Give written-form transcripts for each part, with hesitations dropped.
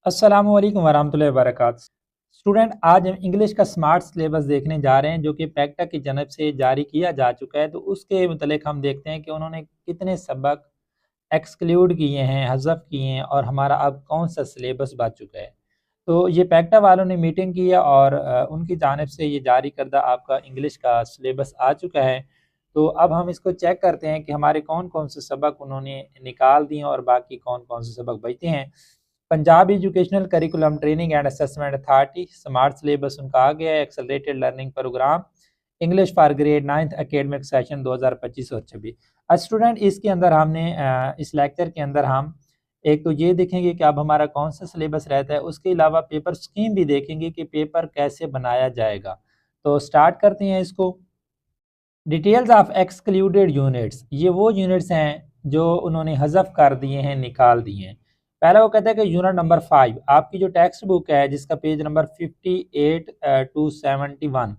अस्सलामु अलैकुम वरहमतुल्लाहि वबरकातुहू। स्टूडेंट, आज हम इंग्लिश का स्मार्ट सिलेबस देखने जा रहे हैं जो कि पैक्टा की जनब से जारी किया जा चुका है। तो उसके मुतलिक हम देखते हैं कि उन्होंने कितने सबक एक्सक्लूड किए हैं, हज़फ किए हैं और हमारा अब कौन सा सिलेबस बच चुका है। तो ये पैक्टा वालों ने मीटिंग की है और उनकी जानिब से ये जारी करदा आपका इंग्लिश का सिलेबस आ चुका है। तो अब हम इसको चेक करते हैं कि हमारे कौन कौन से सबक उन्होंने निकाल दिए हैं और बाकी कौन कौन से सबक बचते हैं। Punjab educational curriculum training and assessment authority smart syllabus उनका आ गया है। Accelerated learning programme English for grade 9th academic session 2025 और 26। स्टूडेंट, इसके अंदर हमने इस लेक्चर के अंदर हम एक तो ये देखेंगे कि अब हमारा कौन सा सिलेबस रहता है, उसके अलावा पेपर स्कीम भी देखेंगे कि पेपर कैसे बनाया जाएगा। तो स्टार्ट करते हैं इसको। डिटेल्स ऑफ एक्सक्लूडेड यूनिट्स, ये वो यूनिट्स हैं जो उन्होंने हज़फ कर दिए हैं, निकाल दिए हैं। पहला वो कहता है कि यूनिट नंबर 5 आपकी जो टेक्स्ट बुक है जिसका page number 58 to 71,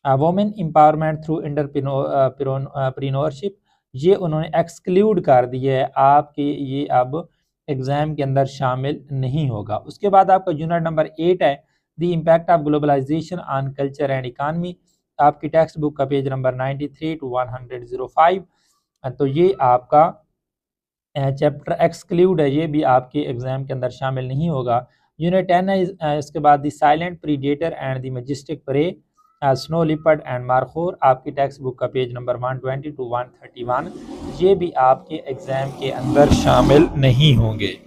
women empowerment through entrepreneurship, ये उन्होंने एक्सक्लूड कर दिया है आपके, ये अब एग्ज़ाम के अंदर शामिल नहीं होगा। उसके बाद आपका यूनिट नंबर 8 है the impact of globalisation on culture and economy, आपकी टेक्स्ट बुक का पेज नंबर 93 टू 105। तो ये आपका चैप्टर एक्सक्लूड है, ये भी आपके एग्जाम के अंदर शामिल नहीं होगा। यूनिट 10 है इसके बाद the silent predator and the majestic prey, snow leopard and markhor, आपकी टेक्स्ट बुक का पेज नंबर 120 टू 131, ये भी आपके एग्जाम के अंदर शामिल नहीं होंगे।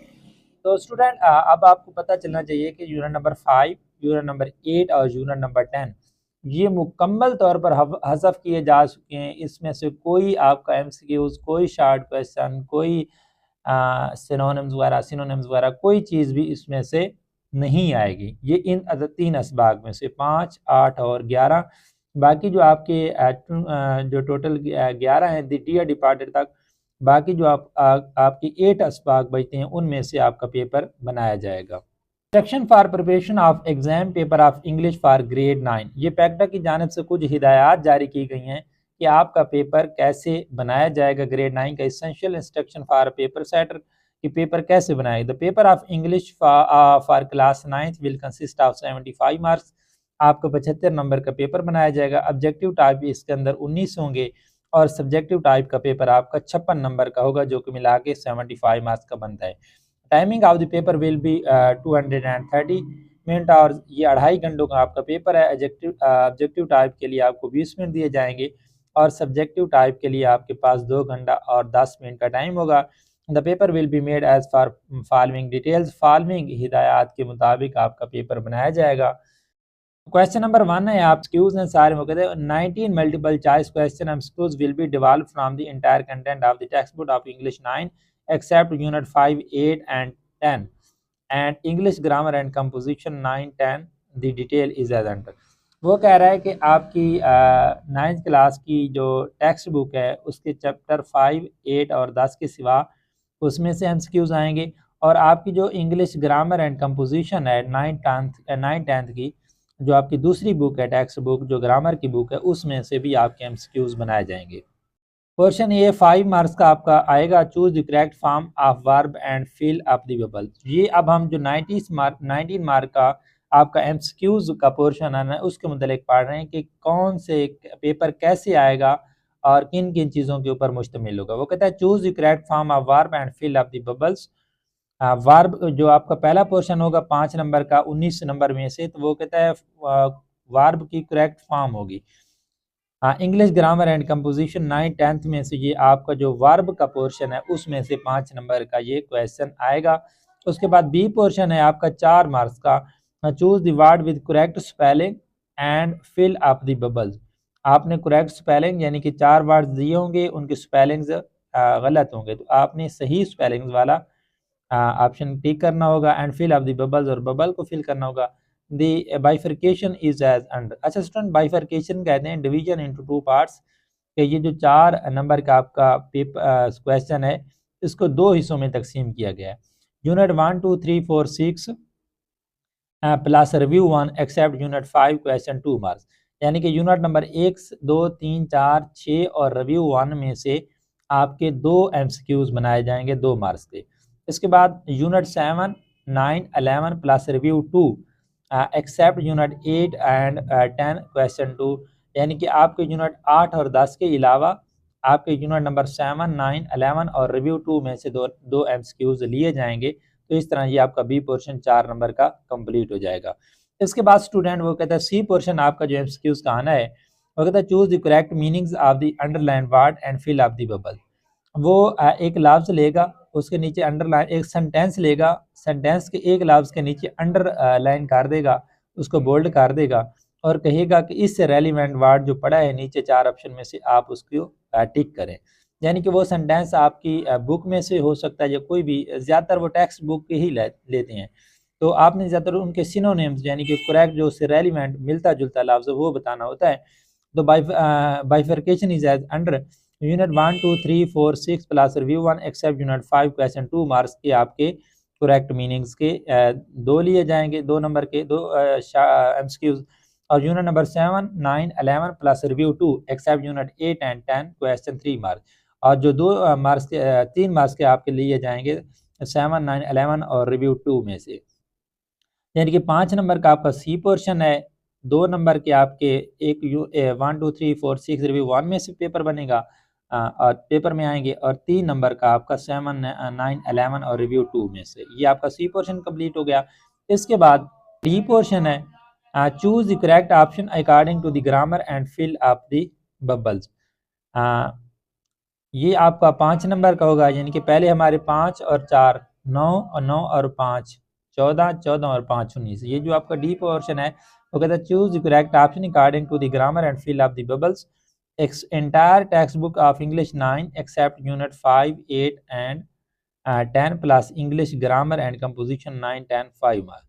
तो स्टूडेंट, अब आपको पता चलना चाहिए कि यूनिट नंबर 5, यूनिट नंबर 8 और यूनिट नंबर 10 ये मुकम्मल तौर पर हज़फ किए जा चुके हैं। इसमें से कोई आपका एमसीक्यूज, कोई शॉर्ट क्वेश्चन, कोई सिनोनिम्स वगैरह कोई चीज़ भी इसमें से नहीं आएगी। ये इन तीन असबाग में से 5, 8 और 11, बाकी जो आपके जो टोटल 11 हैं डियर डिपार्टेड तक, बाकी जो आपकी 8 असबाग बचते हैं उनमें से आपका पेपर बनाया जाएगा। Section for preparation of exam paper of English for grade 9, ये पैक्टा की जानिब से कुछ हिदायत जारी की गई हैं कि आपका पेपर कैसे बनाया जाएगा। ग्रेड 9 का essential instruction for paper setter कि पेपर कैसे बनाएगा। The paper of English for class 9th will consist of 75 marks, आपको 75 नंबर का पेपर बनाया जाएगा। ऑब्जेक्टिव टाइप भी इसके अंदर 19 होंगे और सब्जेक्टिव टाइप का पेपर आपका 56 नंबर का होगा जो कि मिला के 75 मार्क्स का बनता है। Timing of the paper will B 230 minute, और ये 2.5 घंटों का आपका पेपर है। ऑब्जेक्टिव टाइप के लिए आपको 20 मिनट दिए जाएंगे और सब्जेक्टिव टाइप के लिए आपके पास 2 घंटा और 10 मिनट का टाइम होगा। The paper will be made as for following details, following हिदायत के मुताबिक आपका पेपर बनाया जाएगा। क्वेश्चन नंबर 1 है, आप एक्सक्यूज हैं सारे मौके 19 multiple choice question excuse will be developed from the entire content of the text book of English 9 except unit 5, 8 and 10 and English grammar and composition 9, 10, the detail is as under। वो कह रहा है कि आपकी 9th class की जो text book है उसके चैप्टर 5, 8 और 10 के सिवा उसमें से एमसीक्यूज आएंगे, और आपकी जो इंग्लिश ग्रामर एंड कंपोजिशन है 9th 10th की जो आपकी दूसरी बुक है टेक्स्ट बुक जो ग्रामर की बुक है उसमें से भी आपके एमसीक्यूज बनाए जाएंगे। क्वेश्चन ये 5 मार्क्स का आपका आएगा, choose the correct form of verb and fill up the bubble. ये अब हम जो 19 मार्क का आपका एमसीक्यूज का पोर्शन है उसके मुतालिक पढ़ रहे हैं कि कौन से पेपर कैसे आएगा और किन किन चीज़ों के ऊपर मुश्तमिल होगा। वो कहता है choose the correct form of verb and fill up the bubbles. Verb जो आपका पहला पोर्शन होगा 5 नंबर का 19 नंबर में से, तो वो कहता है वर्ब की करेक्ट फॉर्म होगी। English grammar and composition 9, 10th में से ये आपका जो वर्ब का पोर्शन है उसमें से 5 नंबर का ये क्वेश्चन आएगा। उसके बाद बी पोर्शन है आपका 4 मार्क्स का, choose the word with correct spelling and fill up the bubbles. आपने करेक्ट स्पेलिंग यानी कि 4 वर्ड्स दिए होंगे, उनके स्पेलिंग्स गलत होंगे तो आपने सही स्पेलिंग्स वाला ऑप्शन टिक करना होगा and fill up the bubbles, और बबल को फिल करना होगा। The bifurcation is as under. अच्छा स्टूडेंट, बाइफर्केशन कहते हैं डिवीजन इनटू 2 पार्ट्स, कि ये जो 4 नंबर का आपका पेपर क्वेश्चन है इसको 2 हिस्सों में तकसीम किया गया है। Unit 1, 2, 3, 4, 6 plus review 1 except unit 5 question 2 marks, यानी कि यूनिट नंबर 1, 2, 3, 4, 6 और रिव्यू 1 में से आपके 2 एमसीक्यूज बनाए जाएंगे 2 मार्क्स के। इसके बाद unit 7 9, 11 plus review 2 except unit 8 and 10 question 2, यानी कि आपके यूनिट 8 और 10 के अलावा आपके यूनिट नंबर 7, 9, 11 और रिव्यू 2 में से दो एमसीक्यूज लिए जाएंगे। तो इस तरह ये आपका बी पोर्शन 4 नंबर का कंप्लीट हो जाएगा। इसके बाद स्टूडेंट वो कहता है सी पोर्शन आपका जो एमसीक्यूज का आना है वो कहता है choose the correct meanings of the underline word and fill of the bubble. वो एक लफ्ज़ लेगा, उसके नीचे अंडरलाइन, एक सेंटेंस लेगा, सेंटेंस के एक लफ्ज़ के नीचे अंडरलाइन कर देगा, उसको बोल्ड कर देगा और कहेगा कि इससे रेलिवेंट वर्ड जो पड़ा है नीचे 4 ऑप्शन में से आप उसको टिक करें। यानी कि वो सेंटेंस आपकी बुक में से हो सकता है या कोई भी, ज़्यादातर वो टेक्स्ट बुक के ही लेते हैं। तो आपने ज़्यादातर उनके सिनोनिम्स यानी कि करेक्ट जो उससे रेलिवेंट मिलता जुलता लफ्ज़ वो बताना होता है। तो bifurcation is as under unit 1, 2, 3, 4, 6 plus review 1 except unit 5 question 2 marks के आपके करेक्ट मीनिंग्स के 2 लिए जाएंगे, 2 नंबर के 2 एमसीक्यूज। और unit number 7, 9, 11 plus review 2 except unit 8 and 10 question 3 marks. और जो 2 मार्क्स के 3 मार्क्स के आपके लिए जाएंगे 7, 9, 11 और रिव्यू 2 में से, यानी कि 5 नंबर का आपका सी पोर्शन है। 2 नंबर के आपके 1, 2, 3, 4, 6 रिव्यू 1 में से पेपर बनेगा और पेपर में आएंगे, और 3 नंबर का आपका 7, 9, 11 और रिव्यू 2 में से। ये आपका सी पोर्शन कंप्लीट हो गया। इसके बाद डी पोर्शन है choose the correct option according to the grammar and fill up the bubbles. ये आपका 5 नंबर का होगा, यानी कि पहले हमारे 5 और 4 9 और 9 और 5 14, 14 और 5 19। ये जो आपका डी पोर्शन है वो कहता है choose the correct option according to the grammar and fill up the bubbles. Entire text book of English 9 except unit 5, 8 and 10 plus English grammar and composition 9, 10 5 marks.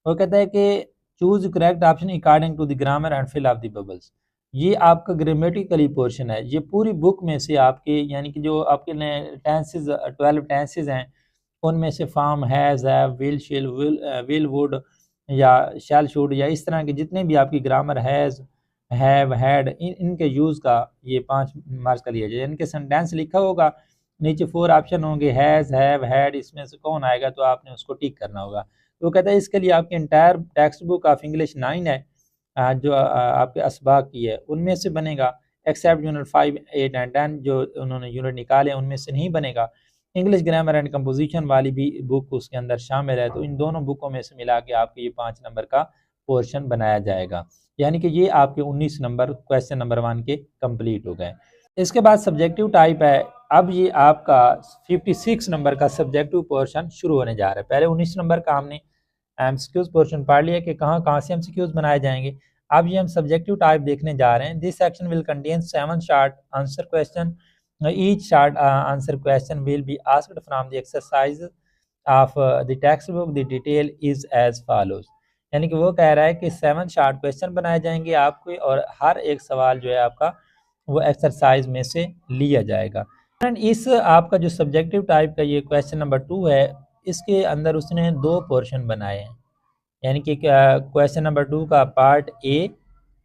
वो कहता है कि choose correct option according to the grammar and fill of the bubbles. ये आपका grammatically portion है। ये पूरी book में से आपके, यानी कि जो आपके टेंसेस 12 टेंसेस हैं उनमें से फॉर्म, हैज़, हैव, विल, शिल, विल, वुड या शैल, शुड या इस तरह के जितने भी आपकी ग्रामर हैज़, हैव, हैड, इनके यूज़ का ये 5 मार्क्स का लिया जाए। इनके सेंटेंस लिखा होगा, नीचे 4 ऑप्शन होंगे हैज़, हैव, हैड, इसमें से कौन आएगा तो आपने उसको टिक करना होगा। तो कहता है इसके लिए आपकी entire text book of English 9 है जो आपके असबाक की है उनमें से बनेगा, एक्सेप्ट यूनिट 5, 8 एंड 10 जो उन्होंने यूनिट निकाले उनमें से नहीं बनेगा। इंग्लिश ग्रामर एंड कंपोजिशन वाली भी बुक उसके अंदर शामिल है। तो इन दोनों बुकों में से मिला के आपके ये 5 नंबर का पोर्शन बनाया जाएगा, यानी कि ये आपके 19 नंबर क्वेश्चन नंबर 1 के कंप्लीट हो गए। इसके बाद सब्जेक्टिव टाइप है। अब ये आपका 56 नंबर का सब्जेक्टिव पोर्शन शुरू होने जा रहा है। पहले 19 नंबर का हमने एमसीक्यूज पोर्शन पढ़ लिया कि कहाँ कहाँ से एमसीक्यूज बनाए जाएंगे। अब ये हम सब्जेक्टिव टाइप देखने जा रहे हैं। This section will contain 7 short answer question. Each short answer question will be asked from the exercise of the text book. The detail is as follows, यानी कि वो कह रहा है कि 7 शॉर्ट क्वेश्चन बनाए जाएंगे आपके और हर एक सवाल जो है आपका वो एक्सरसाइज में से लिया जाएगा। इस आपका जो सब्जेक्टिव टाइप का ये क्वेश्चन नंबर 2 है, इसके अंदर उसने 2 पोर्शन बनाए हैं, यानी कि क्वेश्चन नंबर 2 का पार्ट ए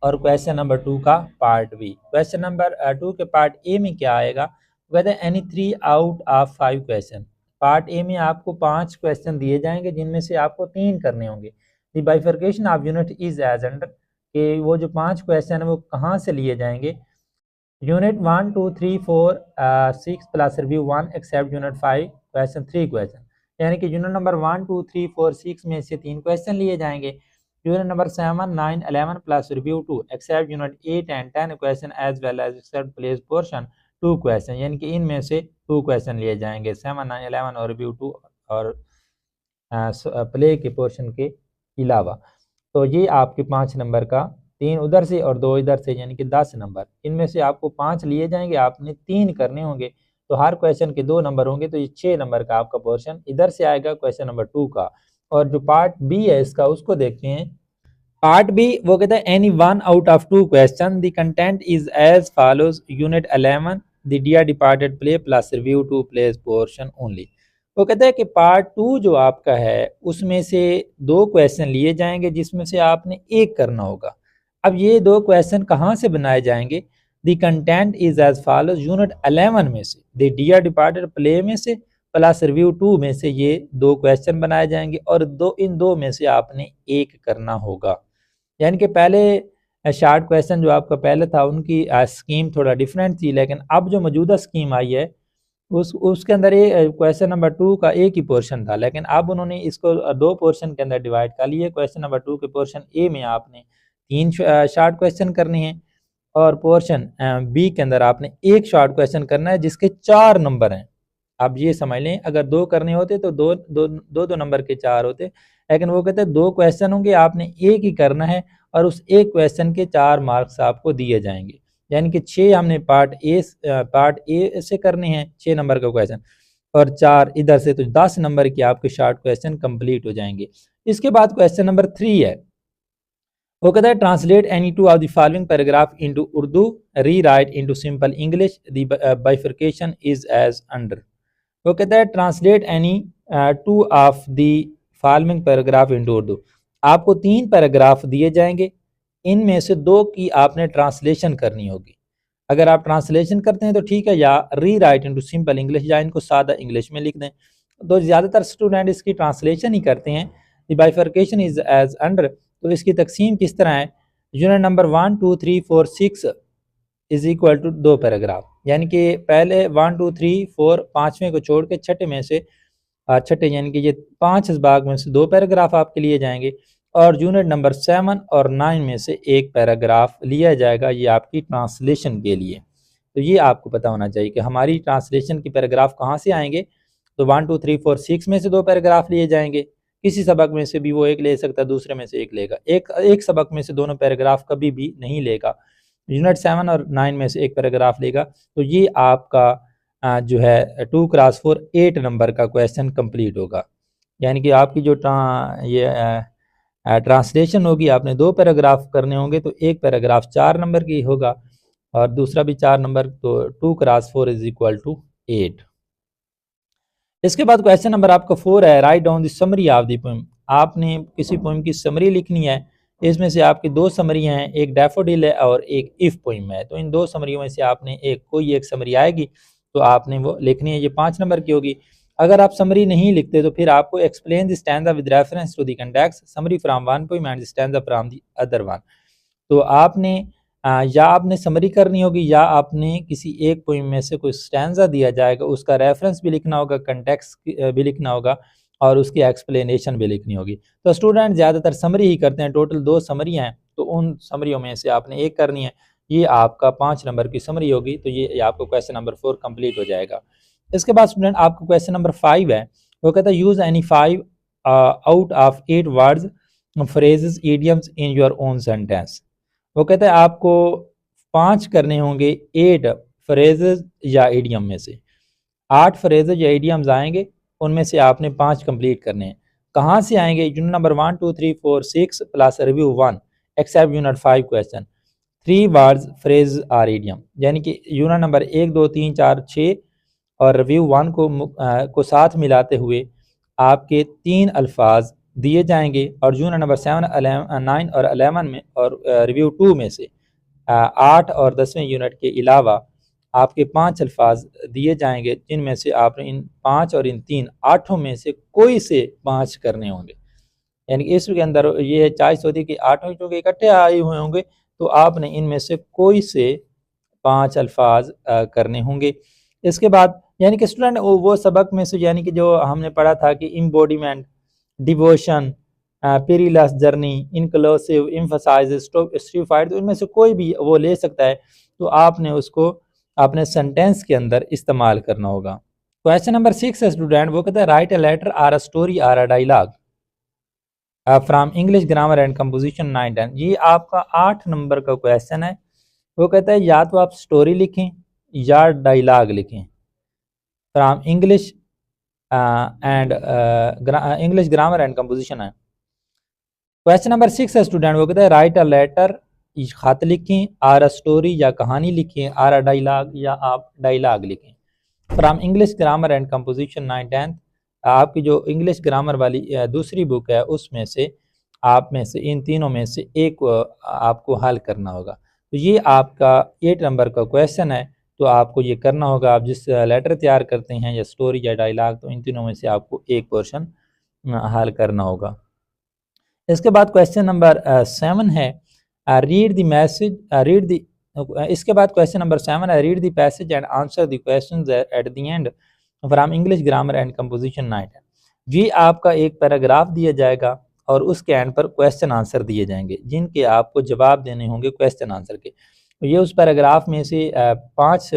और क्वेश्चन नंबर 2 का पार्ट बी। क्वेश्चन नंबर 2 के पार्ट ए में क्या आएगा, कहते हैं any 3 out of 5 question. Part A में आपको 5 क्वेश्चन दिए जाएंगे जिनमें से आपको 3 करने होंगे। The bifurcation of unit is as under, कि वो जो 5 क्वेश्चन है वो कहाँ से लिए जाएंगे। Unit 1, 2, 3, 4, 6 plus review 1 except unit 5 question 3 question, यानी कि यूनिट नंबर 1, 2, 3, 4, 6 में से 3 क्वेश्चन लिए जाएंगे। Unit number 7, 9, 11 plus review 2 except unit 8 and 10 question as well as except plays portion 2 question, यानी कि इनमें से 2 क्वेश्चन लिए जाएंगे 7, 9, 11 और रिव्यू 2 और प्ले के पोर्शन के अलावा। तो ये आपके 5 नंबर का, 3 उधर से और 2 इधर से, यानी कि 10 नंबर। इनमें से आपको 5 लिए जाएंगे, आपने 3 करने होंगे तो हर क्वेश्चन के 2 नंबर होंगे, तो ये 6 नंबर का आपका पोर्शन इधर से आएगा क्वेश्चन नंबर 2 का। और जो पार्ट बी है इसका उसको देखते हैं। पार्ट बी वो कहता है any 1 out of 2 question the content is as follows. Unit 11 the dear departed play plus review 2 plays portion only. वो कहता है कि पार्ट 2 जो आपका है उसमें से 2 क्वेश्चन लिए जाएंगे जिसमें से आपने एक करना होगा। अब ये 2 क्वेश्चन कहाँ से बनाए जाएंगे। The content is as follows. Unit 11 में से, द डियर डिपार्टेड प्ले में से प्लस रिव्यू 2 में से ये 2 क्वेश्चन बनाए जाएंगे और इन दो में से आपने एक करना होगा। यानी कि पहले शार्ट क्वेश्चन जो आपका पहले था उनकी स्कीम थोड़ा डिफरेंट थी, लेकिन अब जो मौजूदा स्कीम आई है उसके अंदर ये क्वेश्चन नंबर 2 का एक ही पोर्शन था, लेकिन अब उन्होंने इसको 2 पोर्शन के अंदर डिवाइड कर लिया। क्वेश्चन नंबर 2 के पोर्शन ए में आपने 3 शार्ट क्वेश्चन करने हैं और पोर्शन बी के अंदर आपने एक शॉर्ट क्वेश्चन करना है जिसके 4 नंबर हैं। आप ये समझ लें, अगर 2 करने होते तो दो नंबर के 4 होते, लेकिन वो कहते हैं 2 क्वेश्चन होंगे, आपने एक ही करना है और उस एक क्वेश्चन के 4 मार्क्स आपको दिए जाएंगे। यानी कि 6 हमने पार्ट ए से करने हैं 6 नंबर का क्वेश्चन और 4 इधर से, तो 10 नंबर के आपके शॉर्ट क्वेश्चन कंप्लीट हो जाएंगे। इसके बाद क्वेश्चन नंबर 3 है, वो कहता है translate any two of the following paragraph into Urdu, rewrite into simple English, the bifurcation is as under. वो कहता है translate any 2 of the following paragraph into Urdu. आपको 3 पैराग्राफ दिए जाएंगे, इनमें से 2 की आपने ट्रांसलेशन करनी होगी। अगर आप ट्रांसलेशन करते हैं तो ठीक है, या रीराइट इनटू सिंपल इंग्लिश, या इनको सादा इंग्लिश में लिख दें। तो ज़्यादातर स्टूडेंट इसकी ट्रांसलेशन ही करते हैं। The bifurcation is as under, तो इसकी तकसीम किस तरह है, unit number 1 2 3 4 6 is equal to 2 paragraph. यानी कि पहले 1 2 3 4 पाँचवें को छोड़ के छठे में से छठे यानी कि ये 5 असबाग में से 2 पैराग्राफ आपके लिए जाएंगे और यूनिट नंबर 7 और 9 में से एक पैराग्राफ लिया जाएगा, ये आपकी ट्रांसलेशन के लिए। तो ये आपको पता होना चाहिए कि हमारी ट्रांसलेशन की पैराग्राफ कहाँ से आएंगे। तो 1 2 3 4 6 में से 2 पैराग्राफ लिए जाएंगे, किसी सबक में से भी वो एक ले सकता है, दूसरे में से एक लेगा। एक सबक में से दोनों पैराग्राफ कभी भी नहीं लेगा, यूनिट 7 और 9 में से एक पैराग्राफ लेगा। तो ये आपका जो है 2 क्रॉस 4 8 नंबर का क्वेश्चन कंप्लीट होगा। यानी कि आपकी जो ट्रांसलेशन होगी, आपने 2 पैराग्राफ करने होंगे, तो एक पैराग्राफ 4 नंबर की होगा और दूसरा भी 4 नंबर, तो 2 क्रॉस 4 इज इक्वल टू 8। इसके बाद क्वेश्चन नंबर आपका 4 है, write down the summary of the poem. आपने किसी पोएम की समरी लिखनी है, इसमें से आपकी 2 समरियाँ हैं, एक डैफोडिल है और एक इफ पोएम है। तो इन 2 समरियों में से आपने कोई एक समरी आएगी तो आपने वो लिखनी है, ये 5 नंबर की होगी। अगर आप समरी नहीं लिखते तो फिर आपको explain the stanza with reference to the context, summary from one poem and stanza from the other one. तो आपने या आपने समरी करनी होगी या आपने किसी एक पोएम में से कोई स्टैंजा दिया जाएगा, उसका रेफरेंस भी लिखना होगा, कंटेक्स्ट भी लिखना होगा और उसकी एक्सप्लेनेशन भी लिखनी होगी। तो स्टूडेंट ज़्यादातर समरी ही करते हैं, टोटल 2 समरियाँ हैं, तो उन समरियों में से आपने एक करनी है। ये आपका 5 नंबर की समरी होगी, तो ये आपको क्वेश्चन नंबर 4 कंप्लीट हो जाएगा। इसके बाद स्टूडेंट आपको क्वेश्चन नंबर 5 है, वो कहता है use any 5 out of 8 words phrases idioms in your own sentence. वो कहता है आपको 5 करने होंगे 8 फ्रेजेस या इडियम में से। 8 फ्रेजेस या इडियम्स आएंगे, उनमें से आपने 5 कंप्लीट करने हैं। कहाँ से आएंगे, unit number 1 2 3 4 6 plus review 1 except unit 5 question 3 words phrase or idiom. यानी कि यूनिट नंबर 1 2 3 4 6 और रिव्यू 1 को साथ मिलाते हुए आपके 3 अल्फाज दिए जाएंगे और यूनिट नंबर 7 9 और 11 में और रिव्यू 2 में से 8 और 10वें यूनिट के अलावा आपके 5 अल्फाज दिए जाएंगे, जिनमें से आपने इन 5 और इन 3 8 में से कोई से 5 करने होंगे। यानी कि इसके अंदर ये चॉइस होती है कि 8 चूँकि इकट्ठे आए हुए होंगे तो आपने इनमें से कोई से 5 अल्फाज करने होंगे। इसके बाद यानी कि स्टूडेंट वो सबक में से यानी कि जो हमने पढ़ा था कि embodiment, devotion, perilous journey, inclusive, emphasise, stratified, तो इनमें से कोई भी वो ले सकता है, तो आपने उसको अपने सेंटेंस के अंदर इस्तेमाल करना होगा। क्वेश्चन नंबर 6 है स्टूडेंट, वो कहता है write a letter or a story or a dialogue from English grammar and composition 9 10। ये आपका 8 नंबर का क्वेश्चन है। वो कहता है या तो आप स्टोरी लिखें या डायलॉग लिखें from English and English grammar and composition है। क्वेश्चन नंबर 6 है स्टूडेंट, वो कहता है राइट अ लेटर, खत लिखें, आर अ स्टोरी या कहानी लिखें, आर अ डायलॉग या आप डायलॉग लिखें from English grammar and composition 9 10। आपकी जो इंग्लिश ग्रामर वाली दूसरी बुक है उसमें से आप में से इन तीनों में से एक आपको हल करना होगा। तो ये आपका 8 नंबर का क्वेश्चन है। तो आपको ये करना होगा, आप जिस लेटर तैयार करते हैं या स्टोरी या डायलॉग, तो इन तीनों में से आपको एक पोर्शन हल करना होगा। इसके बाद क्वेश्चन नंबर 7 है read the message read the इसके बाद क्वेश्चन नंबर 7 है read the passage and answer the questions at the end from English grammar and composition 9। जी आपका एक पैराग्राफ दिया जाएगा और उसके एंड पर क्वेश्चन आंसर दिए जाएंगे जिनके आपको जवाब देने होंगे क्वेश्चन आंसर के। तो ये उस पैराग्राफ में से 5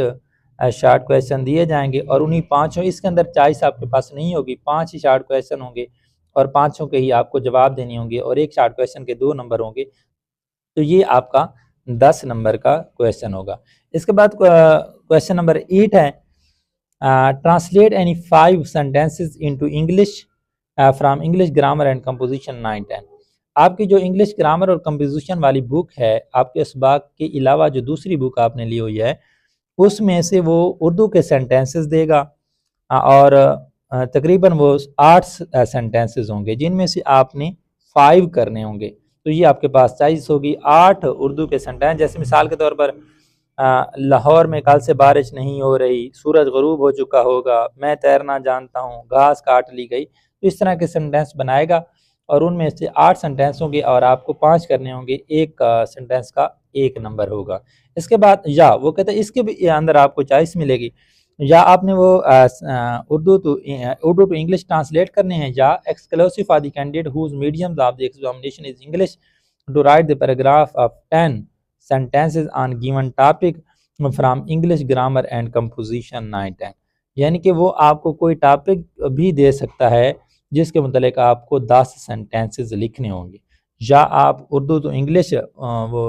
शार्ट क्वेश्चन दिए जाएंगे और उन्हीं पाँचों, इसके अंदर चॉइस आपके पास नहीं होगी, 5 ही शार्ट क्वेश्चन होंगे और पाँचों के ही आपको जवाब देने होंगे और एक शार्ट क्वेश्चन के 2 नंबर होंगे। तो ये आपका 10 नंबर का क्वेश्चन होगा। इसके बाद क्वेश्चन नंबर 8 है translate any 5 sentences into English from English grammar and composition 9-10। आपकी जो इंग्लिश ग्रामर और कंपोजिशन वाली बुक है, आपके इसबाक के अलावा जो दूसरी बुक आपने ली हुई है, उसमें से वो उर्दू के सेंटेंसेस देगा और तकरीबन वो 8 सेंटेंसेस होंगे जिनमें से आपने 5 करने होंगे। तो ये आपके पास चॉइस होगी 8 उर्दू के सेंटेंस, जैसे मिसाल के तौर पर लाहौर में कल से बारिश नहीं हो रही, सूरज गरूब हो चुका होगा, मैं तैरना जानता हूँ, घास काट ली गई। तो इस तरह के सेंटेंस बनाएगा और उनमें से 8 सेंटेंस होंगे और आपको 5 करने होंगे, एक सेंटेंस का 1 नंबर होगा। इसके बाद या वो कहते हैं इसके भी अंदर आपको चॉइस मिलेगी, या आपने वो उर्दू टू इंग्लिश ट्रांसलेट करने हैं, या exclusive for the candidate whose mediums of the examination is English to write the paragraph of 10 sentences on given topic from English grammar and composition 9-10। यानी कि वो आपको कोई टॉपिक भी दे सकता है जिसके मुतालिक आपको 10 सेंटेंसेस लिखने होंगे, या आप उर्दू टू इंग्लिश वो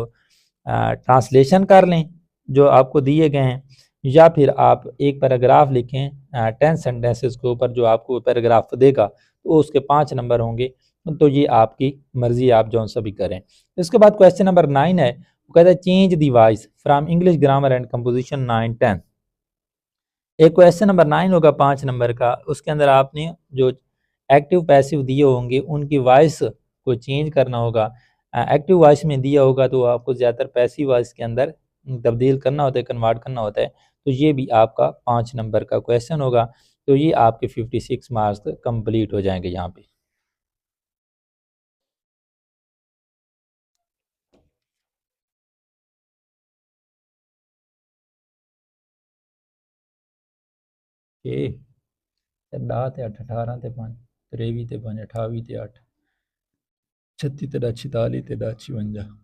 ट्रांसलेशन कर लें जो आपको दिए गए हैं, या फिर आप एक पैराग्राफ लिखें 10 सेंटेंसेस के ऊपर जो आपको पैराग्राफ देगा, तो उसके 5 नंबर होंगे। तो ये आपकी मर्जी, आप जो सा भी करें। इसके बाद क्वेश्चन नंबर 9 है, वो कहता है change the voice from English grammar and composition 9-10। एक क्वेश्चन नंबर 9 होगा 5 नंबर का, उसके अंदर आपने जो एक्टिव पैसिव दिए होंगे उनकी वॉइस को चेंज करना होगा। एक्टिव वॉइस में दिया होगा तो आपको ज़्यादातर पैसिव वॉइस के अंदर तब्दील करना होता है, कन्वर्ट करना होता है। तो ये भी आपका 5 नंबर का क्वेश्चन होगा। तो ये आपके 56 मार्क्स कंप्लीट हो जाएंगे यहाँ पे। ते 10 ते 8 18 ते 5 23 ते 5 28 ते 8 36 ते 10 46 ते 10 56।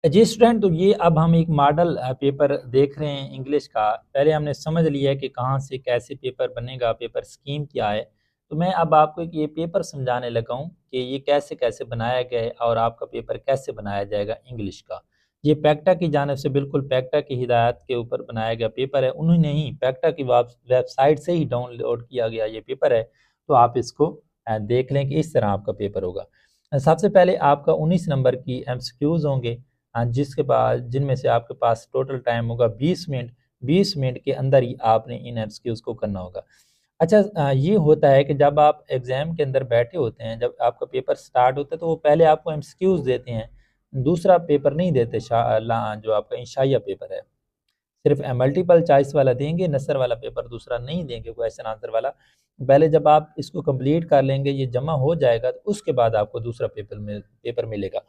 जी स्टूडेंट, तो ये अब हम एक मॉडल पेपर देख रहे हैं इंग्लिश का। पहले हमने समझ लिया है कि कहाँ से कैसे पेपर बनेगा, पेपर स्कीम क्या है। तो मैं अब आपको ये पेपर समझाने लगा हूँ कि ये कैसे कैसे बनाया गया है और आपका पेपर कैसे बनाया जाएगा इंग्लिश का। ये पैक्टा की जानिब से, बिल्कुल पैक्टा की हिदायत के ऊपर बनाया गया पेपर है। उन्होंने ही पैक्टा की वेबसाइट से ही डाउनलोड किया गया ये पेपर है। तो आप इसको देख लें कि इस तरह आपका पेपर होगा। सबसे पहले आपका 19 नंबर की MCQs होंगे, जिसके बाद जिनमें से आपके पास टोटल टाइम होगा 20 मिनट। 20 मिनट के अंदर ही आपने इन MCQs को करना होगा। अच्छा, ये होता है कि जब आप एग्ज़ाम के अंदर बैठे होते हैं, जब आपका पेपर स्टार्ट होता है, तो वो पहले आपको MCQs देते हैं, दूसरा पेपर नहीं देते। जो आपका इंशाइया पेपर है सिर्फ मल्टीपल चॉइस वाला देंगे, नसर वाला पेपर दूसरा नहीं देंगे, क्वेश्चन आंसर वाला। पहले जब आप इसको कंप्लीट कर लेंगे, ये जमा हो जाएगा, तो उसके बाद आपको दूसरा पेपर मिलेगा।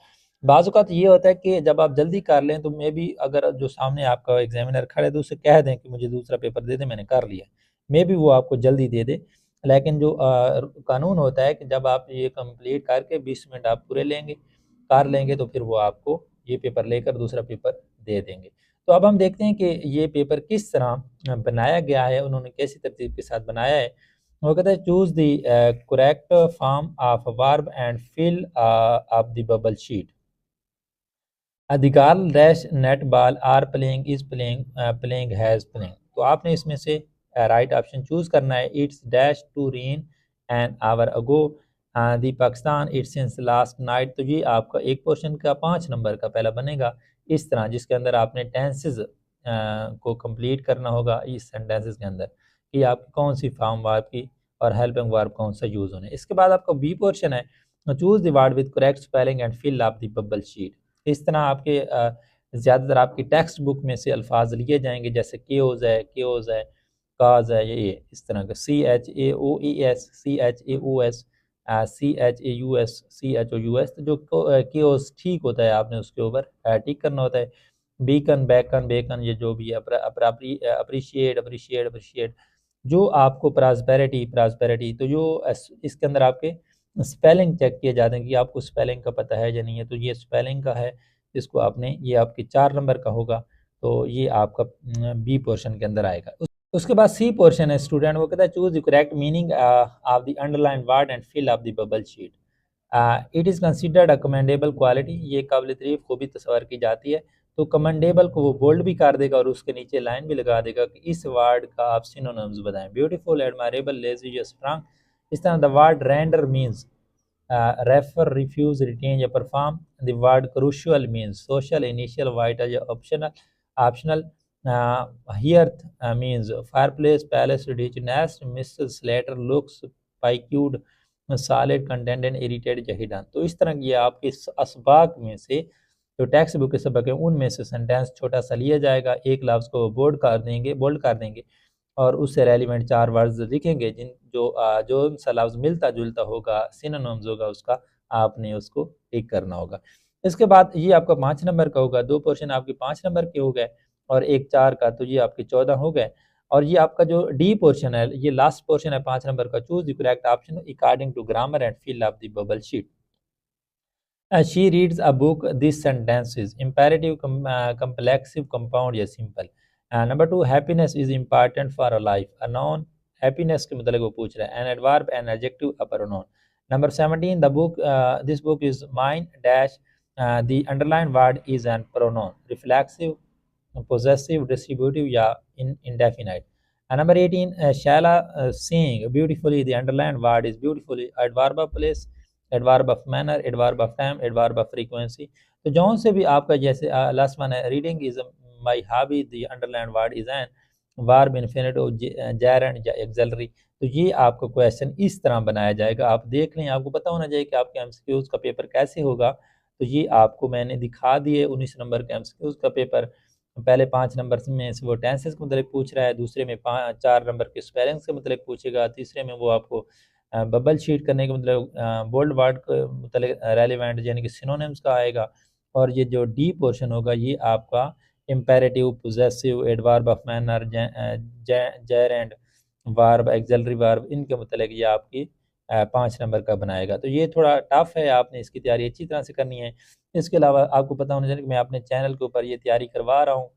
बाज़ औक़ात ये होता है कि जब आप जल्दी कर लें तो मे बी अगर जो सामने आपका एग्जामिनर खड़े तो उसे कह दें कि मुझे दूसरा पेपर दे दें, मैंने कर लिया, मे बी वो आपको जल्दी दे दे। लेकिन जो कानून होता है कि जब आप ये कंप्लीट करके 20 मिनट आप पूरे कर लेंगे तो फिर वो आपको ये पेपर लेकर दूसरा पेपर दे देंगे। तो अब हम देखते हैं कि ये पेपर किस तरह बनाया गया है, उन्होंने कैसी तरतीब के साथ बनाया है। वो कहता है choose the correct form of verb and fill of the bubble sheet. The girl dash netball are playing is playing playing has playing. तो आपने इसमें से राइट ऑप्शन चूज़ करना है। It's dash to rain an hour ago the Pakistan it's since last night. तो ये आपका एक पोर्शन का 5 नंबर का पहला बनेगा इस तरह, जिसके अंदर आपने टेंसेस को कंप्लीट करना होगा इस सेंटेंसेस के अंदर कि आप कौन सी फॉर्म वर्ब की और हेल्पिंग वर्ब कौन सा यूज़ होने। इसके बाद आपका बी पोर्शन है, choose the word with correct spelling and fill up the bubble sheet. इस तरह आपके ज़्यादातर आपकी टेक्स्ट बुक में से अल्फाज लिए जाएंगे, जैसे केओज़ है, काज है, ये इस तरह का CHAOES, CHAOS, CHAUS, तो जो केओस ठीक होता है आपने उसके ऊपर टिक करना होता है। बीकन, बैकन, बेकन, ये जो भी है, अप्रिशिएट, जो आपको प्रॉस्पेरिटी, तो जो इसके अंदर आपके स्पेलिंग चेक किए जाते हैं कि आपको स्पेलिंग का पता है या नहीं है, तो ये स्पेलिंग का है, इसको आपने, ये आपके 4 नंबर का होगा, तो ये आपका बी पोर्शन के अंदर आएगा। उसके बाद सी पोर्शन है स्टूडेंट, वो कहता है choose the correct meaning of the underline word and fill up the bubble sheet. It is considered a commendable quality, ये काबिल तारीफ खूबी तस्वर की जाती है। तो कमेंडेबल को वो बोल्ड भी कर देगा और उसके नीचे लाइन भी लगा देगा कि इस वर्ड का आप सिनोनिम्स बताएं। ब्यूटीफुल, एडमायरेबल, लेजी या स्ट्रांग। इस तरह the word render means refer, refuse, retain या perform. The word crucial means social, initial, vital या optional. Hearth means fireplace, palace, rich, nest, miss, slater, looks, piqued, solid, contented, irritated या hidden। तो इस तरह की आपके असबाक में से जो टेक्स्ट बुक के सबक है उनमें से सेंटेंस छोटा सा लिया जाएगा, एक लफ्ज़ को बोल्ड कर देंगे और उससे रेलिवेंट 4 वर्ड्स लिखेंगे जो उनसा लफ्ज़ मिलता जुलता होगा, सिनोनिम्स होगा उसका, आपने उसको टिक करना होगा। इसके बाद ये आपका 5 नंबर का होगा, 2 पोर्शन आपके 5 नंबर के हो गए और एक 4 का, तो ये आपके 14 हो गए। और ये आपका जो डी पोर्शन है, ये लास्ट पोर्शन है 5 नंबर का, choose the correct option according to grammar and fill up the bubble sheet. She reads a book. This sentence is imperative, complexive, compound या simple. Number 2, happiness is important for a life. A noun, happiness के मतलब वो पूछ रहा है. An adverb, an adjective, a pronoun. Number 17, the book, this book is mine dash. The underlined word is an pronoun, reflexive, possessive, distributive या indefinite. Number 18, Shala sing beautifully. The underlined word is beautifully. Adverb of place, adverb of manner, adverb of time, adverb of frequency. तो जौन से भी आपका जैसे last one है, reading is my hobby, the underline word is an verb infinitive, Geraint या auxiliary. तो ये आपका क्वेश्चन इस तरह बनाया जाएगा, आप देख लें, आपको पता होना चाहिए कि आपके एमसीक्यूज का पेपर कैसे होगा। तो ये आपको मैंने दिखा दिए 19 नंबर के एमसीक्यूज का पेपर। पहले 5 नंबर में से वो टेंसेस के मतलब पूछ रहा है, दूसरे में 4 नंबर के स्पेलिंग्स के मतलब पूछेगा, तीसरे में वो आपको बबल शीट करने के मतलब बोल्ड वर्ड के मतलब रेलिवेंट यानी कि सिनोनिम्स का आएगा। और ये जो डी पोर्शन होगा ये आपका imperative, possessive, adverb of manner, Geraint, verb, auxiliary verb, इनके मतलब ये आपकी 5 नंबर का बनाएगा। तो ये थोड़ा टफ है, आपने इसकी तैयारी अच्छी तरह से करनी है। इसके अलावा आपको पता होना चाहिए कि मैं अपने चैनल के ऊपर ये तैयारी करवा रहा हूँ।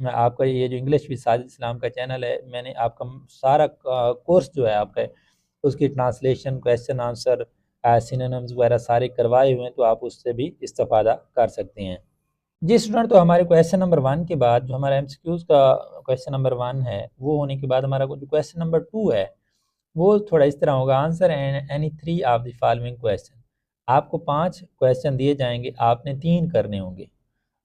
मैं आपका ये जो इंग्लिश विद साजिद इस्लाम का चैनल है, मैंने आपका सारा कोर्स जो है आपका उसकी ट्रांसलेशन, क्वेश्चन आंसर, सिनोनिम्स वगैरह सारे करवाए हुए हैं, तो आप उससे भी इस्तेफादा कर सकते हैं। जी स्टूडेंट, तो हमारे क्वेश्चन नंबर 1 के बाद जो हमारा एमसीक्यूज का क्वेश्चन नंबर 1 है वो होने के बाद हमारा जो क्वेश्चन नंबर 2 है वो थोड़ा इस तरह होगा। Answer any 3 of the following question. आपको 5 क्वेश्चन दिए जाएंगे, आपने 3 करने होंगे।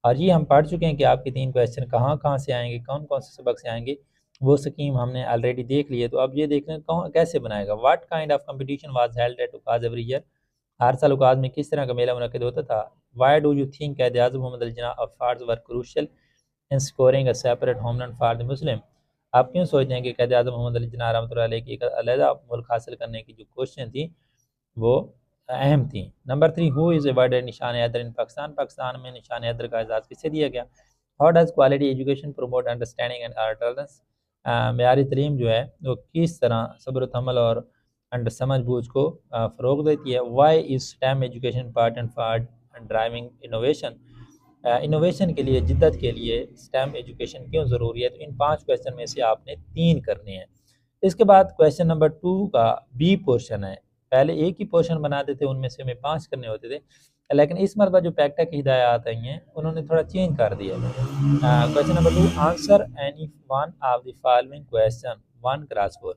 और ये हम पढ़ चुके हैं कि आपके 3 क्वेश्चन कहाँ कहाँ से आएंगे, कौन कौन से सबक से आएंगे, वो स्कीम हमने ऑलरेडी देख ली है। तो अब ये देख लें कौन कैसे बनाएगा। What kind of competition was held at Ukaz every year. हर साल उकाज में किस तरह का मेला मुनक्किद होता था। Why do you think Quaid Azam Mohammad Ali Jinnah efforts were crucial in scoring a separate homeland for the Muslim. आप क्यों सोचते हैं कि कायद आज़म मोहम्मद अली जिन्ना रहमतुल्लाह अलैह की एक अलहदा मुल्क हासिल करने की जो कोशिशें थी वो अहम थी। नंबर 3, हु इज़ अवार्डेड निशान हैदर इन पाकिस्तान। पाकिस्तान में निशान हैदर का एजाज़ किसे दिया गया। How does quality education promote understanding and tolerance. मेयारी तलीम जो है वो किस तरह सब्र तहम्मुल और समझ बूझ को फ़रोग देती है। Why is STEM education important for driving innovation. Innovation के लिए, जिद्दत के लिए स्टेम एजुकेशन क्यों ज़रूरी है। तो इन 5 क्वेश्चन में से आपने 3 करने हैं। इसके बाद क्वेश्चन नंबर 2 का बी पोर्शन है। पहले एक ही पोर्शन बनाते थे, उनमें से हमें 5 करने होते थे, लेकिन इस मरतबा जो पैक्टा की हिदायत आई हैं उन्होंने थोड़ा चेंज कर दिया। Question number 2, answer any one of the following question 1 cross 4।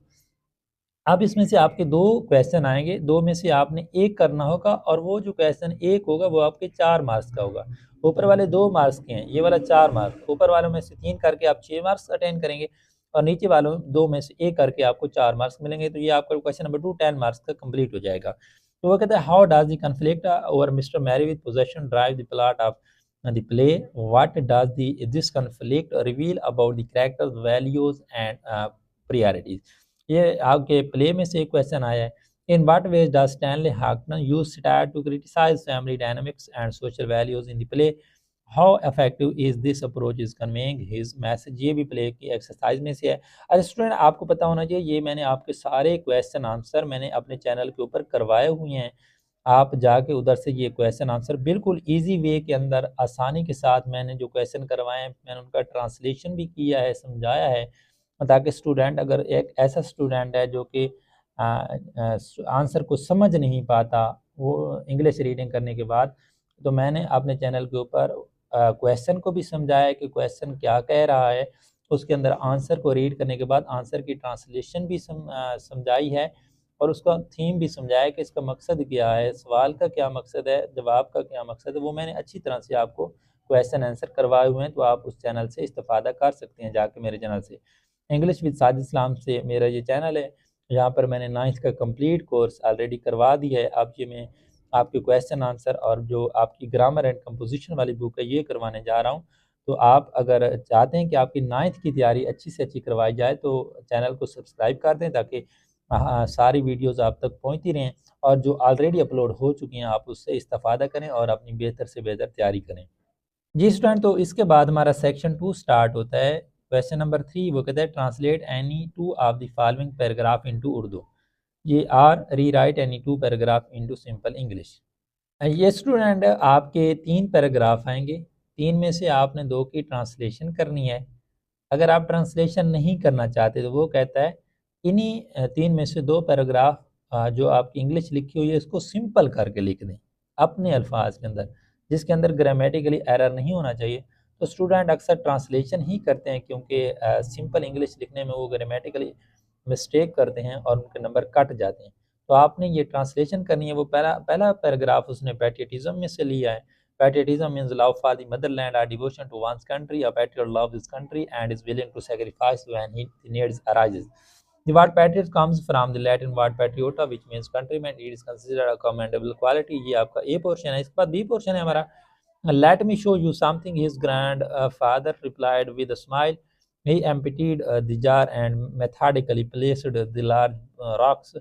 अब इसमें से आपके दो क्वेश्चन आएंगे, दो में से आपने एक करना होगा और वो जो क्वेश्चन एक होगा वो आपके 4 मार्क्स का होगा। ऊपर वाले 2 मार्क्स के हैं, ये वाला 4 मार्क्स, ऊपर वालों में से 3 करके आप 6 मार्क्स अटेंड करेंगे और नीचे वालों 2 में से एक करके आपको 4 मार्क्स मिलेंगे। तो ये आपका क्वेश्चन नंबर 2 10 मार्क्स का कंप्लीट हो जाएगा। तो वो कहता है how does the conflict over mister Mary with possession drive the plot of the play, what does this conflict reveal about the characters, values and priorities? ये आपके प्ले में से एक क्वेश्चन आया है। In what ways does Stanley Houghton use satire to criticise family dynamics and social values in the play, how effective is this approach is conveying his message? ये भी play की एक्सरसाइज में से है। अच्छा स्टूडेंट, आपको पता होना चाहिए ये मैंने आपके सारे क्वेश्चन आंसर मैंने अपने चैनल के ऊपर करवाए हुए हैं। आप जाके उधर से ये क्वेश्चन आंसर बिल्कुल इजी वे के अंदर आसानी के साथ मैंने जो क्वेश्चन करवाए हैं मैंने उनका ट्रांसलेशन भी किया है, समझाया है, ताकि स्टूडेंट, अगर एक ऐसा स्टूडेंट है जो कि आंसर को समझ नहीं पाता वो इंग्लिश रीडिंग करने के बाद, तो मैंने अपने चैनल के ऊपर क्वेश्चन को भी समझाया कि क्वेश्चन क्या कह रहा है, उसके अंदर आंसर को रीड करने के बाद आंसर की ट्रांसलेशन भी समझाई है और उसका थीम भी समझाया कि इसका मकसद क्या है, सवाल का क्या मकसद है, जवाब का क्या मकसद है। वो मैंने अच्छी तरह से आपको क्वेश्चन आंसर करवाए हुए हैं, तो आप उस चैनल से इस्तेफादा कर सकते हैं जाके मेरे चैनल से। इंग्लिश विद साजिद इस्लाम से मेरा ये चैनल है, यहाँ पर मैंने 9th का कंप्लीट कोर्स ऑलरेडी करवा दिया है। अब ये मैं आपके क्वेश्चन आंसर और जो आपकी ग्रामर एंड कंपोजिशन वाली बुक है ये करवाने जा रहा हूँ। तो आप अगर चाहते हैं कि आपकी 9th की तैयारी अच्छी से अच्छी करवाई जाए तो चैनल को सब्सक्राइब कर दें ताकि सारी वीडियोस आप तक पहुंचती रहें और जो ऑलरेडी अपलोड हो चुकी हैं आप उससे इस्तेफादा करें और अपनी बेहतर से बेहतर तैयारी करें। जी स्टूडेंट, तो इसके बाद हमारा सेक्शन 2 स्टार्ट होता है। क्वेश्चन नंबर 3 वो कहता है translate any two of the following paragraph into Urdu. ये आर री right any two paragraph into simple English. ये स्टूडेंट आपके 3 पैराग्राफ आएंगे, 3 में से आपने 2 की ट्रांसलेशन करनी है। अगर आप ट्रांसलेशन नहीं करना चाहते तो वो कहता है इन्हीं 3 में से 2 पैराग्राफ जो आपकी इंग्लिश लिखी हुई है इसको सिंपल करके लिख दें अपने अल्फाज के अंदर, जिसके अंदर ग्रामेटिकली एरर नहीं होना चाहिए। तो स्टूडेंट अक्सर ट्रांसलेशन ही करते हैं क्योंकि सिंपल इंग्लिश लिखने में वो ग्रामेटिकली मिस्टेक करते हैं और उनके नंबर कट जाते हैं। तो आपने ये ट्रांसलेशन करनी है। वो पहला पैराग्राफ उसने पैट्रियटिज्म में से लिया है। Patriotism means love for the motherland or devotion to one's country. A patriot loves his country and is willing to sacrifice when the needs arises. The word patriot comes from the Latin word patriota, which means countryman. It is considered a commendable quality. ये आपका A portion है। इसके बाद B portion है हमारा। Let me show you something. His grandfather replied with a smile. He emptied the jar and methodically placed the large rocks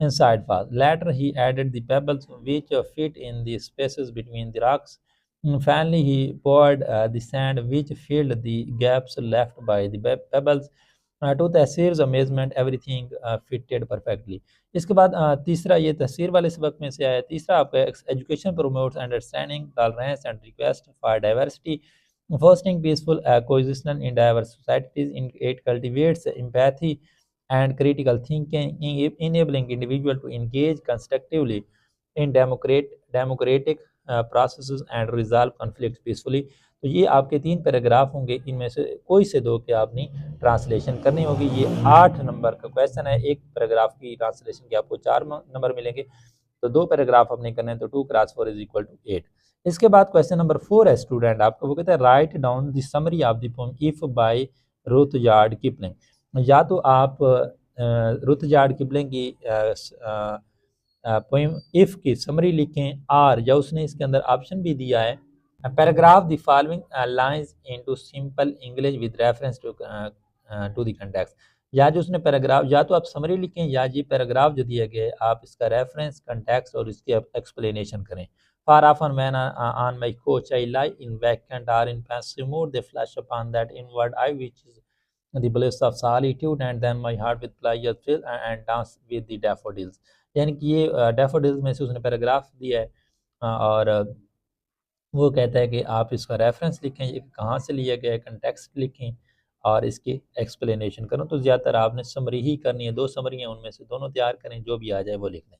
inside vase. Later, he added the pebbles, which fit in the spaces between the rocks. Finally, he poured the sand, which filled the gaps left by the pebbles. To तहसीर amazement everything fitted perfectly. इसके बाद तीसरा ये तहसीर वाले सबक में से आया। तीसरा आपका education promotes understanding tolerance and request for diversity, fostering peaceful coexistence in diverse societies. It cultivates empathy and critical thinking, enabling individual to engage constructively in democratic processes and resolve conflicts peacefully. तो ये आपके 3 paragraph होंगे, इनमें से कोई से 2 की आपने ट्रांसलेशन करनी होगी। ये 8 नंबर का क्वेश्चन है। एक पैराग्राफ की ट्रांसलेशन के आपको 4 नंबर मिलेंगे, तो 2 पैराग्राफ आपने करने हैं, तो 2 क्रॉस 4 इज इक्वल टू 8। इसके बाद क्वेश्चन नंबर 4 है स्टूडेंट आपका, वो कहता है write down the summary of the poem if bye Rudyard Kipling. या तो आप रुडयार्ड किपलिंग की पोएम इफ की समरी लिखें, और या उसने इसके अंदर ऑप्शन भी दिया है paragraph the following lines into simple English with reference to the context. या जो उसने पैराग्राफ, या तो आप समरी लिखें या ये पैराग्राफ जो दिया गया है आप इसका रेफरेंस, कंटेक्स्ट और इसकी एक्सप्लेनेशन करें। Far often when on my couch I lie in vacant or in pensive mood, they flash upon that inward eye which is the bliss of solitude, and then my heart with pleasure fill and dance with the daffodils। यानी कि ये daffodils में से उसने paragraph दिया है और वो कहता है कि आप इसका रेफरेंस लिखें, ये कहाँ से लिया गया है, कंटेक्स्ट लिखें और इसकी एक्सप्लेनेशन करो। तो ज़्यादातर आपने समरी ही करनी है, 2 समरी हैं उनमें से दोनों तैयार करें, जो भी आ जाए वो लिख दें।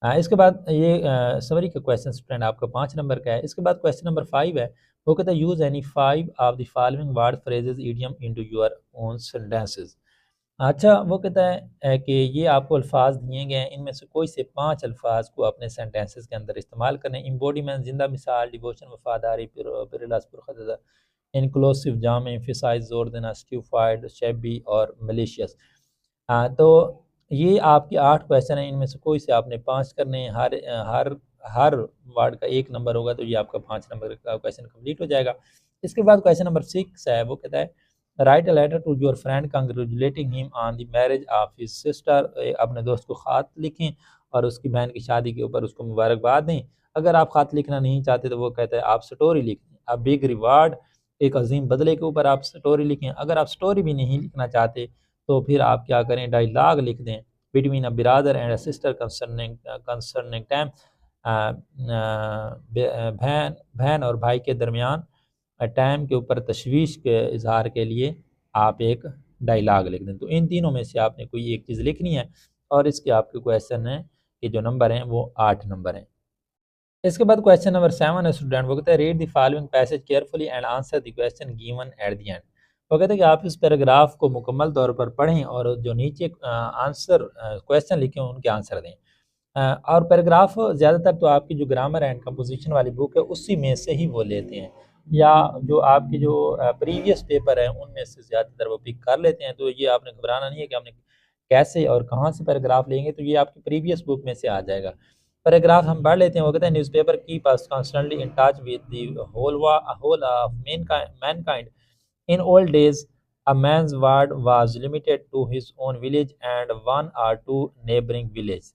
इसके बाद ये समरी का क्वेश्चन स्टूडेंट आपका 5 नंबर का है। इसके बाद क्वेश्चन नंबर 5 है, वो कहता है use any 5 of the following word phrases idiom into your own sentences. अच्छा वो कहता है कि ये आपको अल्फाज दिए गए हैं, इनमें से कोई से 5 अल्फाज को अपने सेंटेंसेस के अंदर इस्तेमाल करें। एम्बॉडीमेंट जिंदा मिसाल, डिवोशन वफादारी, पिरलास पुरखदा, इंक्लूसिव जाम एम्फेसाइज जोर देना, स्टिफाइड शैबी और मलिशियस। तो ये आपके 8 क्वेश्चन हैं, इनमें से कोई से आपने 5 करने हैं। हर हर वर्ड का 1 नंबर होगा, तो ये आपका 5 नंबर का क्वेश्चन कंप्लीट हो जाएगा। इसके बाद क्वेश्चन नंबर 6 है, वो कहता है write a letter to your friend congratulating him on the marriage of his sister. अपने दोस्त को ख़त लिखें और उसकी बहन की शादी के ऊपर उसको मुबारकबाद दें। अगर आप ख़त लिखना नहीं चाहते तो वो कहता है आप स्टोरी लिखें। अब बिग रिवार्ड, एक अजीम बदले के ऊपर आप स्टोरी लिखें। अगर आप स्टोरी भी नहीं लिखना चाहते तो फिर आप क्या करें, डायलॉग लिख दें between a brother and a sister concerning time. बहन बहन और भाई के दरमियान टाइम के ऊपर तशवीश के इजहार के लिए आप एक डायलॉग लिख दें। तो इन तीनों में से आपने कोई एक चीज़ लिखनी है और इसके आपके क्वेश्चन हैं कि जो नंबर हैं वो 8 नंबर हैं। इसके बाद क्वेश्चन नंबर 7 है स्टूडेंट, वो कहते हैं read the following passage carefully and answer the question given at the end. वो कहते हैं कि आप इस पैराग्राफ को मुकम्मल तौर पर पढ़ें और जो नीचे आंसर क्वेश्चन लिखे हैं उनके आंसर दें। और पैराग्राफ ज़्यादातर तो आपकी जो ग्रामर एंड कंपोजिशन वाली बुक है उसी में से ही वो लेते हैं, या जो आपके जो प्रीवियस पेपर है उनमें से ज़्यादातर वो पिक कर लेते हैं। तो ये आपने घबराना नहीं है कि आपने कैसे और कहाँ से पैराग्राफ लेंगे, तो ये आपकी प्रीवियस बुक में से आ जाएगा। पैराग्राफ हम पढ़ लेते हैं। वो कहते हैं newspaper keep us constantly in touch with the whole of mankind. In old days, a man's word was limited to his own village and one or two neighboring villages.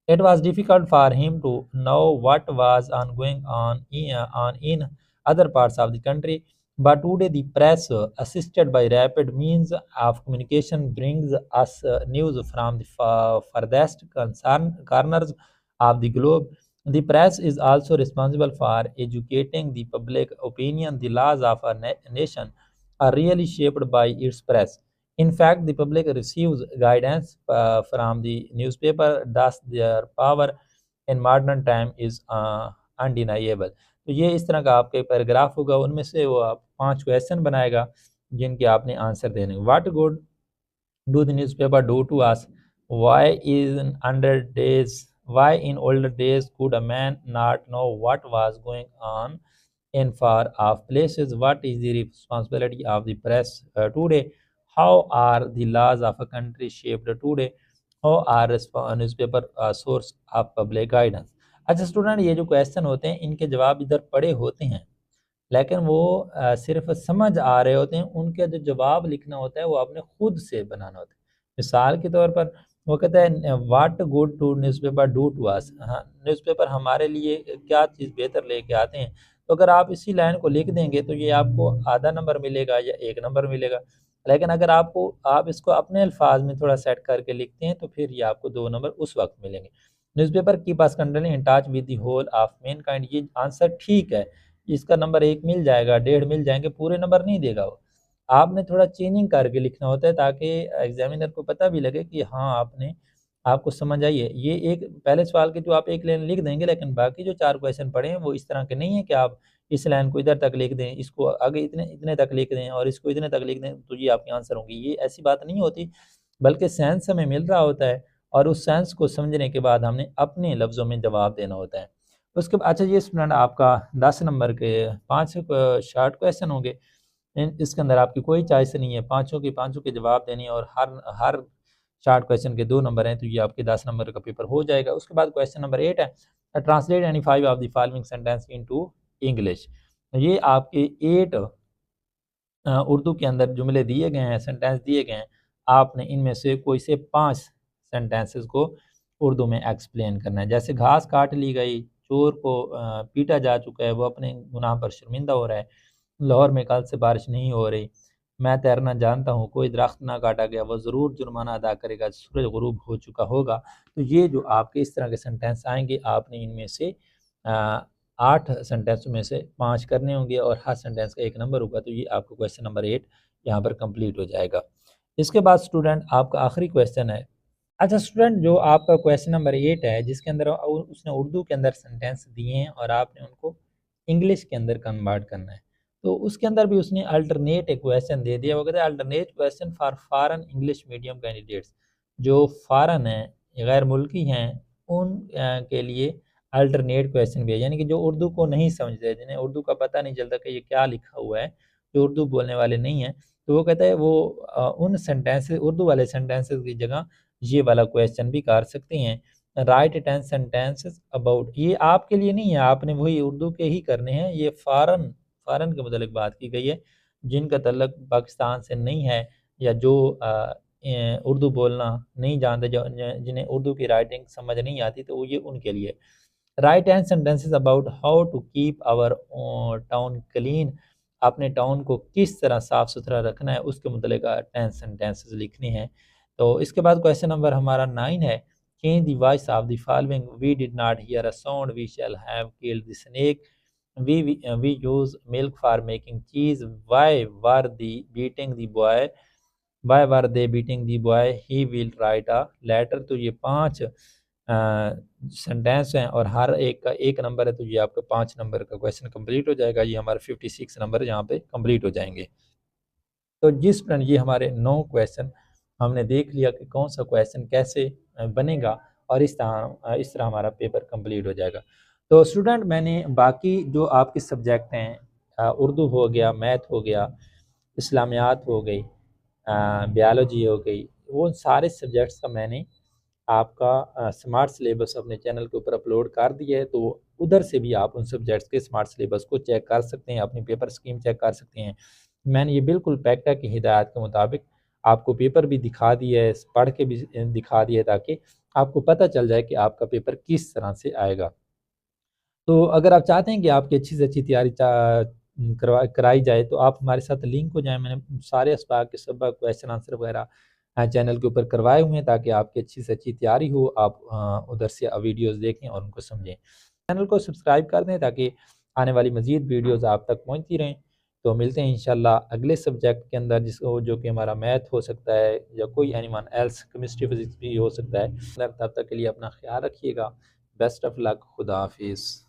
It was difficult for him to know what was ongoing in other parts of the country. But today, the press, assisted by rapid means of communication, brings us news from the farthest corners of the globe. The press is also responsible for educating the public opinion. The laws of a nation are really shaped by its press. In fact, the public receives guidance from the newspaper, thus their power in modern time is undeniable. तो ये इस तरह का आपके paragraph होगा, उनमें से वो आप 5 क्वेश्चन बनाएगा जिनके आपने आंसर देने। What good do the newspaper do to us? Why in under days? Why in older days could a man not know what was going on in far off places? What is the responsibility of the press today? How are the laws of a country shaped today? How are newspaper source of public guidance? अच्छा student, ये जो question होते हैं इनके जवाब इधर पड़े होते हैं, लेकिन वो सिर्फ समझ आ रहे होते हैं। उनके जो जवाब लिखना होता है वो आपने खुद से बनाना होता है। मिसाल के तौर पर वो कहता है what good to newspaper do to us. हाँ, न्यूज़पेपर हमारे लिए क्या चीज़ बेहतर लेके आते हैं। तो अगर आप इसी लाइन को लिख देंगे तो ये आपको आधा नंबर मिलेगा या 1 नंबर मिलेगा। लेकिन अगर आप इसको अपने अल्फाज में थोड़ा सेट करके लिखते हैं तो फिर ये आपको 2 नंबर उस वक्त मिलेंगे। न्यूज़पेपर की पास continue in touch with the whole of mankind, ये आंसर ठीक है। इसका नंबर 1 मिल जाएगा, 1.5 मिल जाएंगे, पूरे नंबर नहीं देगा वो। आपने थोड़ा चेंजिंग करके लिखना होता है ताकि एग्जामिनर को पता भी लगे कि हाँ आपको समझ आई है। ये एक पहले सवाल के जो आप एक लाइन लिख देंगे, लेकिन बाकी जो 4 क्वेश्चन पढ़े हैं वो इस तरह के नहीं है कि आप इस लाइन को इधर तक लिख दें, इसको आगे इतने इतने तक लिख दें और इसको इतने तक लिख दें तो ये आपके आंसर होंगे। ये ऐसी बात नहीं होती, बल्कि सेंस हमें मिल रहा होता है और उस सेंस को समझने के बाद हमने अपने लफ्ज़ों में जवाब देना होता है। उसके बाद अच्छा ये स्टूडेंट आपका 10 नंबर के 5 शॉर्ट क्वेश्चन होंगे। इसके अंदर आपकी कोई चॉइस नहीं है, पाँचों के जवाब देने हैं और हर हर शॉर्ट क्वेश्चन के 2 नंबर हैं, तो ये आपके 10 नंबर का पेपर हो जाएगा। उसके बाद क्वेश्चन नंबर 8 है translate any 5 of the following sentence into English. ये आपके 8 उर्दू के अंदर जुमले दिए गए हैं, सेंटेंस दिए गए हैं। आपने इनमें से कोई से 5 सेंटेंसेस को उर्दू में एक्सप्लेन करना है। जैसे घास काट ली गई, चोर को पीटा जा चुका है, वो अपने गुनाह पर शर्मिंदा हो रहा है, लाहौर में कल से बारिश नहीं हो रही, मैं तैरना जानता हूँ, कोई दरख्त ना काटा गया, वो ज़रूर जुर्माना अदा करेगा, सूरज गुरूब हो चुका होगा। तो ये जो आपके इस तरह के सेंटेंस आएंगे, आपने इनमें से 8 सेंटेंस में से 5 करने होंगे और हर सेंटेंस का 1 नंबर होगा। तो ये आपका क्वेश्चन नंबर 8 यहाँ पर कंप्लीट हो जाएगा। इसके बाद स्टूडेंट आपका आखिरी क्वेश्चन है। अच्छा स्टूडेंट, जो आपका क्वेश्चन नंबर 8 है जिसके अंदर उसने उर्दू के अंदर सेंटेंस दिए हैं और आपने उनको इंग्लिश के अंदर कन्वर्ट करना है। तो उसके अंदर भी उसने अल्टरनेट एक क्वेश्चन दे दिया। वो कहता है alternate question for foreign English medium candidates, जो फॉरेन हैं, गैर मुल्की हैं, उन के लिए अल्टरनेट क्वेश्चन भी है, यानी कि जो उर्दू को नहीं समझते, जिन्हें उर्दू का पता नहीं चलता कि ये क्या लिखा हुआ है, जो उर्दू बोलने वाले नहीं हैं, तो वो कहता है वो उन सेंटेंसेस, उर्दू वाले सेंटेंसेस की जगह ये वाला क्वेश्चन भी कर सकते हैं। राइट 10 सेंटेंसेस अबाउट, ये आपके लिए नहीं है, आपने वही उर्दू के ही करने हैं। ये फ़ॉरन फ़ॉरन के मुतालिक बात की गई है, जिनका तल्लुक पाकिस्तान से नहीं है, या जो उर्दू बोलना नहीं जानते, जो जिन्हें उर्दू की राइटिंग समझ नहीं आती, तो वो ये उनके लिए। Write and sentences about how to keep our town clean, अपने टाउन को किस तरह साफ़ सुथरा रखना है, उसके मुतलिक 10 सेंटेंसेस लिखने हैं। तो इसके बाद क्वेश्चन नंबर हमारा 9 है, change the voice of the following, we did not hear a sound, we shall have killed the snake, we use milk for making cheese, why were they beating the boy, he will write a letter। तो ये 5 sentence हैं और हर एक का 1 number है, तो ये आपका 5 नंबर का क्वेश्चन कंप्लीट हो जाएगा। ये हमारे 56 नंबर यहाँ पे कंप्लीट हो जाएंगे। तो जिस तरह ये हमारे 9 क्वेश्चन हमने देख लिया कि कौन सा क्वेश्चन कैसे बनेगा, और इस तरह हमारा पेपर कंप्लीट हो जाएगा। तो स्टूडेंट, मैंने बाकी जो आपके सब्जेक्ट हैं, उर्दू हो गया, मैथ हो गया, इस्लामियात हो गई, बायोलॉजी हो गई, वो सारे सब्जेक्ट्स का मैंने आपका स्मार्ट सिलेबस अपने चैनल के ऊपर अपलोड कर दिया है। तो उधर से भी आप उन सब्जेक्ट्स के स्मार्ट सिलेबस को चेक कर सकते हैं, अपनी पेपर स्कीम चेक कर सकते हैं। मैंने ये बिल्कुल पैक्टा की हिदायत के मुताबिक आपको पेपर भी दिखा दिया है, पढ़ के भी दिखा दिया है, ताकि आपको पता चल जाए कि आपका पेपर किस तरह से आएगा। तो अगर आप चाहते हैं कि आपकी अच्छी से अच्छी तैयारी कराई जाए, तो आप हमारे साथ लिंक हो जाएं। मैंने सारे असबाक के सबक, क्वेश्चन आंसर वगैरह चैनल के ऊपर करवाए हुए हैं, ताकि आपकी अच्छी से अच्छी तैयारी हो, आप उधर से वीडियोस देखें और उनको समझें। चैनल को सब्सक्राइब कर दें ताकि आने वाली मज़ीद वीडियोस आप तक पहुंचती रहें। तो मिलते हैं इंशाल्लाह अगले सब्जेक्ट के अंदर, जिसको जो कि हमारा मैथ हो सकता है, या कोई एनीवन एल्स, केमिस्ट्री फिजिक्स भी हो सकता है। तब तक के लिए अपना ख्याल रखिएगा। बेस्ट ऑफ लक, खुदा हाफिज़।